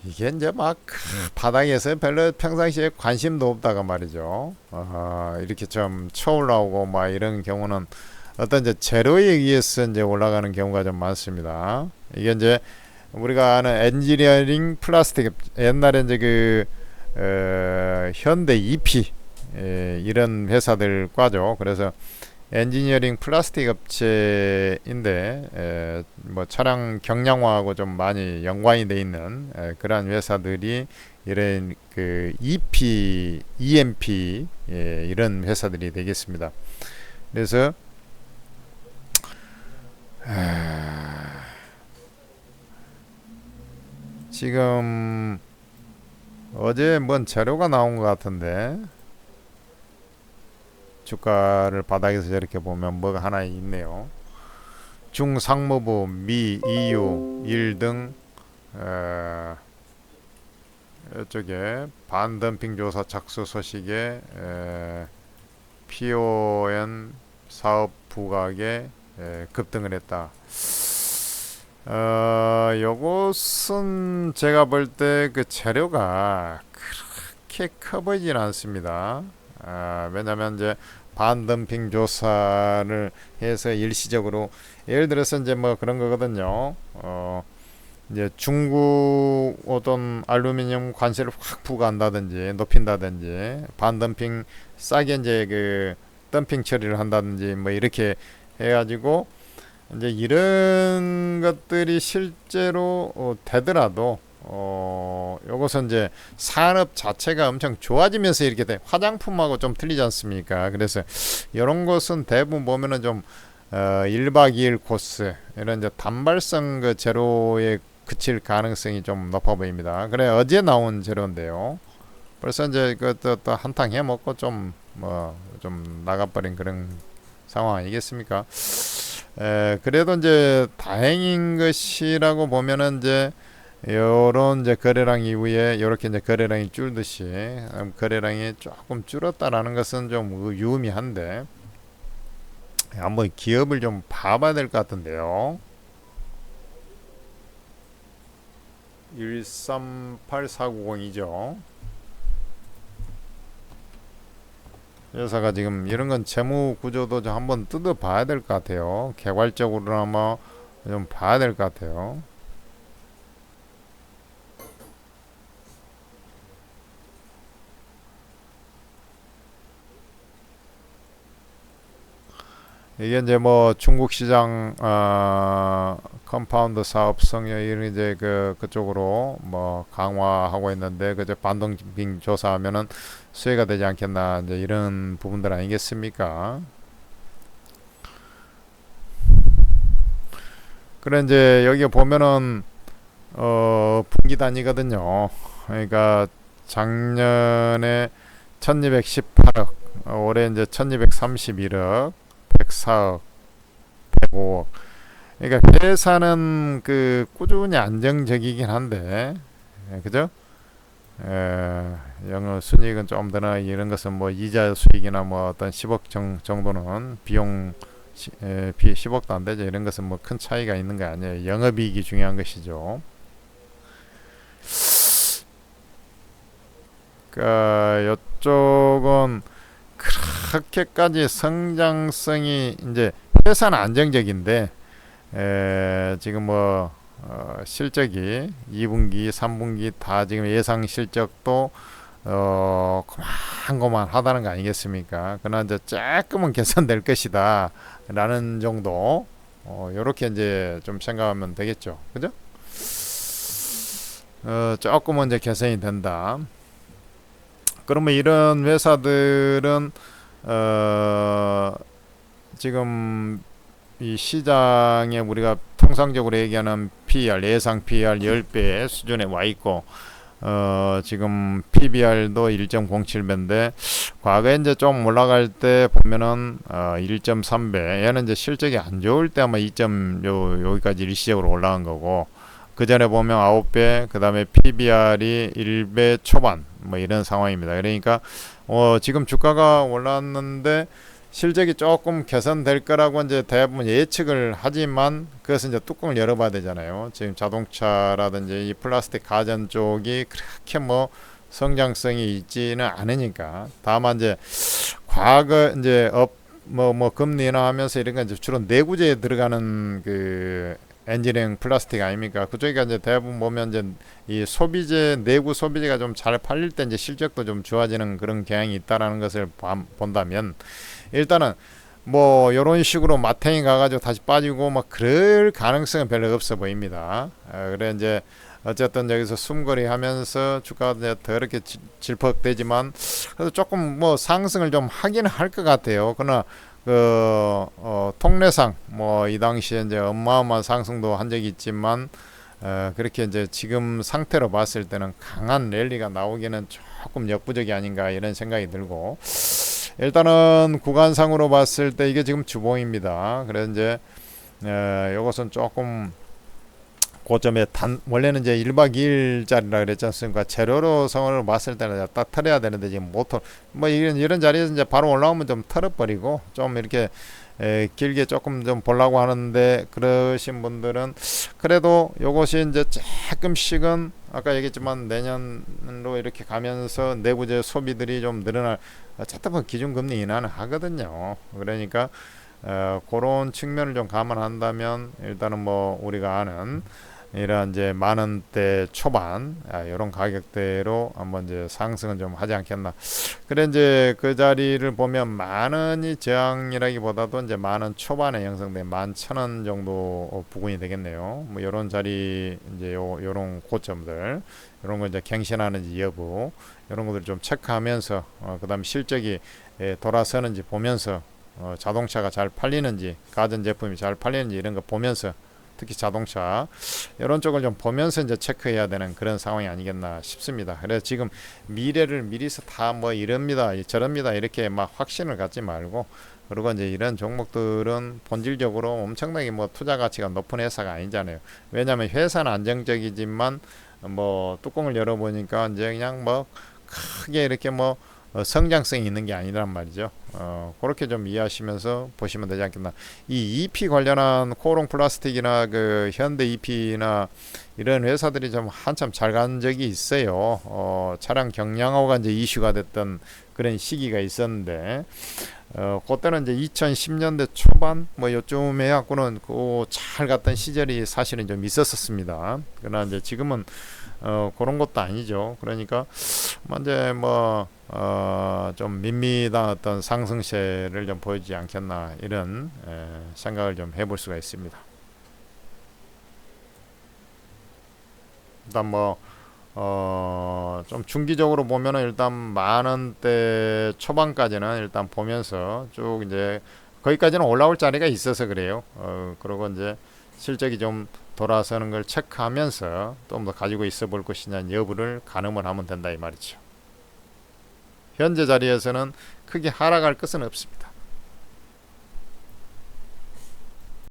이게 이제 막 바닥에서 별로 평상시에 관심도 없다가 말이죠. 이렇게 좀 쳐올라오고 막 이런 경우는 어떤 이제 재료에 의해서 이제 올라가는 경우가 좀 많습니다. 이게 이제 우리가 아는 엔지니어링 플라스틱, 옛날에 이제 현대 EP 이런 회사들 과죠. 그래서 엔지니어링 플라스틱 업체인데 뭐 차량 경량화하고 좀 많이 연관이 돼 있는 그러한 회사들이 이런 그 EP, EMP 이런 회사들이 되겠습니다. 그래서 지금 어제 뭔 자료가 나온 것 같은데 주가를 바닥에서 저렇게 보면 뭐가 하나 있네요. 중상무부, 미, EU, 일 등 이쪽에 반덤핑 조사 착수 소식에 PON 사업 부각에 급등을 했다. 요것은 제가 볼 때 그 재료가 그렇게 커 보이진 않습니다. 왜냐면 이제 반덤핑 조사를 해서 일시적으로 예를 들어서 이제 뭐 그런 거거든요. 이제 중국 어떤 알루미늄 관세를 확 부과한다든지 높인다든지 반덤핑 싸게 이제 그 덤핑 처리를 한다든지 뭐 이렇게 해가지고 이제 이런 것들이 실제로 되더라도 요것은 이제 산업 자체가 엄청 좋아지면서 이렇게 돼. 화장품하고 좀 틀리지 않습니까? 그래서 이런 것은 대부분 보면은 좀 1박 2일 코스 이런 이제 단발성 그 재료에 그칠 가능성이 좀 높아 보입니다. 그래 어제 나온 재료인데요. 벌써 이제 그또 한탕 해 먹고 좀 뭐 좀 나가버린 그런 상황 아니겠습니까? 그래도 이제 다행인 것이라고 보면은 이제 요런 이제 거래량 이후에 이렇게 이제 거래량이 줄듯이 거래량이 조금 줄었다라는 것은 좀 유의미한데 한번 기업을 좀 봐봐야 될 것 같은데요. 138490이죠. 회사가 지금 이런 건 재무 구조도 좀 한번 뜯어 봐야 될 것 같아요. 개괄적으로나마 좀 봐야 될 것 같아요. 이게 이제 뭐 중국 시장 컴파운드 사업 성역 이런 이제 그쪽으로 뭐 강화하고 있는데 그저 반동빙 조사하면은 수혜가 되지 않겠나 이제 이런 부분들 아니겠습니까? 그래 이제 여기 보면은 분기 단위거든요. 그러니까 작년에 1218억, 올해 이제 1231억, 104억, 105억. 그러니까 회사는 그 꾸준히 안정적이긴 한데, 그죠? 영업 순이익은 좀 더나 이런 것은 뭐 이자 수익이나 뭐 어떤 10억 정도는 비용 10억도 안 되죠. 이런 것은 뭐 큰 차이가 있는 거 아니에요. 영업이익이 중요한 것이죠. 그러니까 이쪽은 그렇게까지 성장성이 이제 회사는 안정적인데 지금 뭐 실적이 2분기, 3분기 다 지금 예상 실적도 고만고만하다는 거 아니겠습니까? 그러나 이제 조금은 개선될 것이다 라는 정도 요렇게 이제 좀 생각하면 되겠죠. 그죠? 조금은 이제 개선이 된다. 그러면 이런 회사들은 지금 이 시장에 우리가 통상적으로 얘기하는 PER, 예상 PER 10배 수준에 와 있고 지금 PBR도 1.07배인데 과거에 이제 좀 올라갈 때 보면은 1.3배. 얘는 이제 실적이 안 좋을 때 아마 2점 여기까지 일시적으로 올라간 거고 그 전에 보면 9배, 그 다음에 PBR이 1배 초반 뭐 이런 상황입니다. 그러니까 지금 주가가 올랐는데 실적이 조금 개선될 거라고 이제 대부분 예측을 하지만 그것은 이제 뚜껑을 열어봐야 되잖아요. 지금 자동차라든지 이 플라스틱 가전 쪽이 그렇게 뭐 성장성이 있지는 않으니까. 다만 이제 과거 이제 뭐 금리 인하하면서 이런 건 이제 주로 내구재에 들어가는 그 엔지니어링 플라스틱 아닙니까? 그쪽이 이제 대부분 보면 이제 이 소비재 내구 소비재가 좀 잘 팔릴 때 이제 실적도 좀 좋아지는 그런 경향이 있다라는 것을 본다면 일단은 뭐 이런 식으로 마탱이 가가지고 다시 빠지고 막 그럴 가능성은 별로 없어 보입니다. 그래 이제 어쨌든 여기서 숨거리 하면서 주가가 이제 더럽게 질퍽되지만 그래도 조금 뭐 상승을 좀 하기는 할 것 같아요. 그러나 통례상 뭐 이 당시에 이제 어마어마한 상승도 한 적이 있지만 그렇게 이제 지금 상태로 봤을 때는 강한 랠리가 나오기는 조금 역부족이 아닌가 이런 생각이 들고 일단은 구간상으로 봤을 때 이게 지금 주봉입니다. 그래서 이제 이것은 조금 고점에 원래는 이제 1박 2일짜리라 그랬지 않습니까? 재료로 성을 봤을 때는 딱 털어야 되는데 지금 못 털. 뭐 이런 자리에서 이제 바로 올라오면 좀 털어버리고 좀 이렇게 길게 조금 좀 보려고 하는데 그러신 분들은 그래도 요것이 이제 조금씩은 아까 얘기했지만 내년으로 이렇게 가면서 내부재 소비들이 좀 늘어날 어쨌든 기준금리 인하는 하거든요. 그러니까 그런 측면을 좀 감안한다면 일단은 뭐 우리가 아는 이런 이제 만 원대 초반 이런 가격대로 한번 이제 상승은 좀 하지 않겠나. 그래 이제 그 자리를 보면 만 원이 저항이라기보다도 이제 만 원 초반에 형성된 11,000원 정도 부근이 되겠네요. 뭐 이런 자리 이제 요런 고점들 이런 거 이제 갱신하는지 여부 이런 것들 좀 체크하면서 그다음 실적이 돌아서는지 보면서 자동차가 잘 팔리는지 가전 제품이 잘 팔리는지 이런 거 보면서 특히 자동차 이런 쪽을 좀 보면서 이제 체크해야 되는 그런 상황이 아니겠나 싶습니다. 그래서 지금 미래를 미리서 다 뭐 이럽니다 저럽니다 이렇게 막 확신을 갖지 말고 그리고 이제 이런 종목들은 본질적으로 엄청나게 뭐 투자 가치가 높은 회사가 아니잖아요. 왜냐하면 회사는 안정적이지만 뭐 뚜껑을 열어보니까 이제 그냥 뭐 크게 이렇게 뭐 성장성이 있는 게 아니란 말이죠. 그렇게 좀 이해하시면서 보시면 되지 않겠나. 이 EP 관련한 코롱 플라스틱이나 그 현대 EP나 이런 회사들이 좀 한참 잘 간 적이 있어요. 차량 경량화가 이제 이슈가 됐던 그런 시기가 있었는데, 그때는 이제 2010년대 초반 뭐 요쯤 해갖고는 그 잘 갔던 시절이 사실은 좀 있었습니다. 그러나 이제 지금은 그런 것도 아니죠. 그러니까 이제 뭐 좀 밋밋한 어떤 상승세를 좀 보이지 않겠나 이런 생각을 좀 해볼 수가 있습니다. 일단 뭐 좀 중기적으로 보면은 일단 만 원대 초반까지는 일단 보면서 쭉 이제 거기까지는 올라올 자리가 있어서 그래요. 그리고 이제 실적이 좀 돌아서는 걸 체크하면서 좀 더 가지고 있어 볼 것이냐 여부를 가늠을 하면 된다 이 말이죠. 현재 자리에서는 크게 하락할 것은 없습니다.